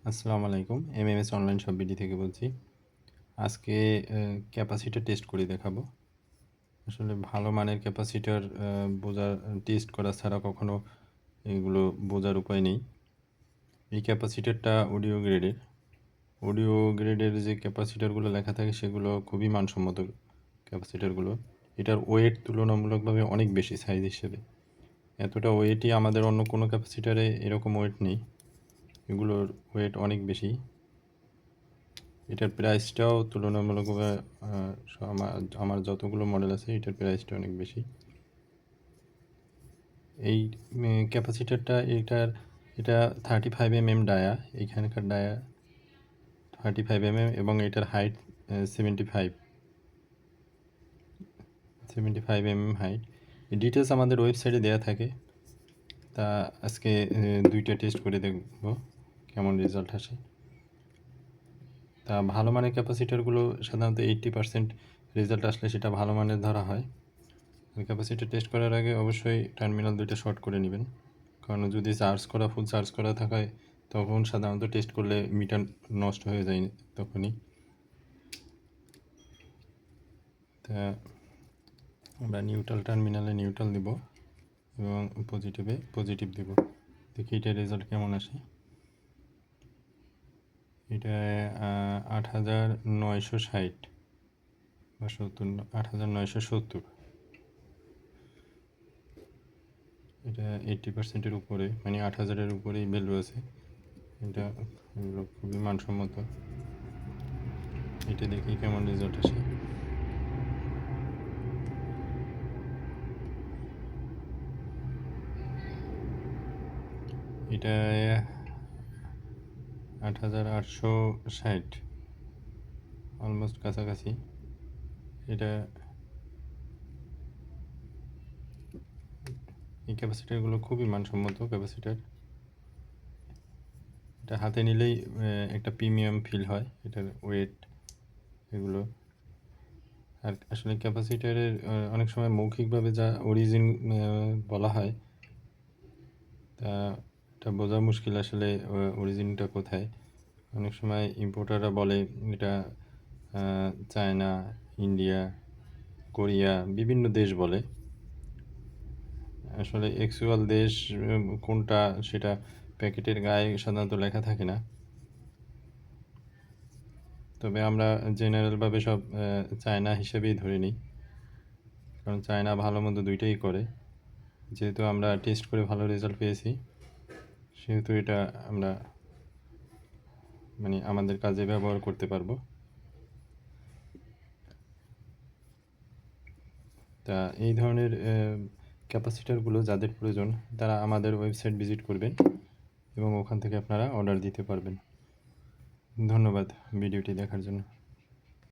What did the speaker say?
আসসালামু আলাইকুম। MMS online shop BD থেকে বলছি। আজকে ক্যাপাসিটর টেস্ট করে দেখাবো। আসলে ভালো মানের ক্যাপাসিটর বোঝার টেস্ট করা ছাড়া কখনো এগুলো বোঝার উপায় নেই। এই ক্যাপাসিটরটা অডিও গ্রেডের যে ক্যাপাসিটরগুলো লেখা থাকে সেগুলো খুবই মানসম্মত ক্যাপাসিটরগুলো। এটার ওয়েট তুলনামূলকভাবে অনেক বেশি সাইজ হিসেবে। এতটা ওয়েটই আমাদের অন্য কোনো ক্যাপাসিটরে এরকম ওয়েট নেই। এগুলোর ওয়েট অনেক বেশি। এটার প্রাইসটাও তুলনামূলকভাবে আমার যতগুলো মডেল আছে এটার প্রাইসটা অনেক বেশি। এই ক্যাপাসিটারটা এটা 35 mm ডায়া। এইখানকার ডায়া 35 mm এবং এটার হাইট 75 mm হাইট। এই ডিটেলস আমাদের ওয়েবসাইটে দেওয়া থাকে। তা আজকে দুইটা টেস্ট করে দেখব কেমন রেজাল্ট আসে। তা ভালো মানের ক্যাপাসিটারগুলো সাধারণত 80% রেজাল্ট আসলে সেটা ভালো মানের ধরা হয়। ক্যাপাসিটি টেস্ট করার আগে অবশ্যই টার্মিনাল দুইটা শর্ট করে নেবেন, কারণ যদি ফুল চার্জ করা থাকায় তখন সাধারণত টেস্ট করলে মিটার নষ্ট হয়ে যায় তখনই। তা আমরা টার্মিনালে নিউট্রাল দিব এবং পজিটিভে পজিটিভ দেব। দেখি এটা রেজাল্ট কেমন আসে। এটা 8960 বা 8970। এটা 80%-এর উপরে, মানে 8000-এর উপরেই ভ্যালু আছে। এটা এগুলো খুবই মানসম্মত। এটা দেখি কেমন রেজাল্ট আসে। এটা 8860, অলমোস্ট কাছাকাছি। এটা এই ক্যাপাসিটারগুলো খুবই মানসম্মত ক্যাপাসিটার। এটা হাতে নিলেই একটা প্রিমিয়াম ফিল হয় এটার ওয়েট এগুলো। আর আসলে ক্যাপাসিটারের অনেক সময় মৌখিকভাবে যা অরিজিন বলা হয়, তা এটা বোঝা মুশকিল আসলে অরিজিনটা কোথায়। অনেক সময় ইম্পোর্টাররা বলে এটা চায়না, ইন্ডিয়া, কোরিয়া, বিভিন্ন দেশ বলে। আসলে অ্যাকচুয়াল দেশ কোনটা সেটা প্যাকেটের গায়ে সাধারণত লেখা থাকে না। তবে আমরা জেনারেলভাবে সব চায়না হিসেবেই ধরে নিই, কারণ চায়না ভালো মন্দ দুইটাই করে। যেহেতু আমরা টেস্ট করে ভালো রেজাল্ট পেয়েছি, সেহেতু এটা আমরা মানে আমাদের কাজে ব্যবহার করতে পারবো। তা এই ধরনের ক্যাপাসিটারগুলো যাদের প্রয়োজন তারা আমাদের ওয়েবসাইট ভিজিট করবেন এবং ওখান থেকে আপনারা অর্ডার দিতে পারবেন। ধন্যবাদ ভিডিওটি দেখার জন্য।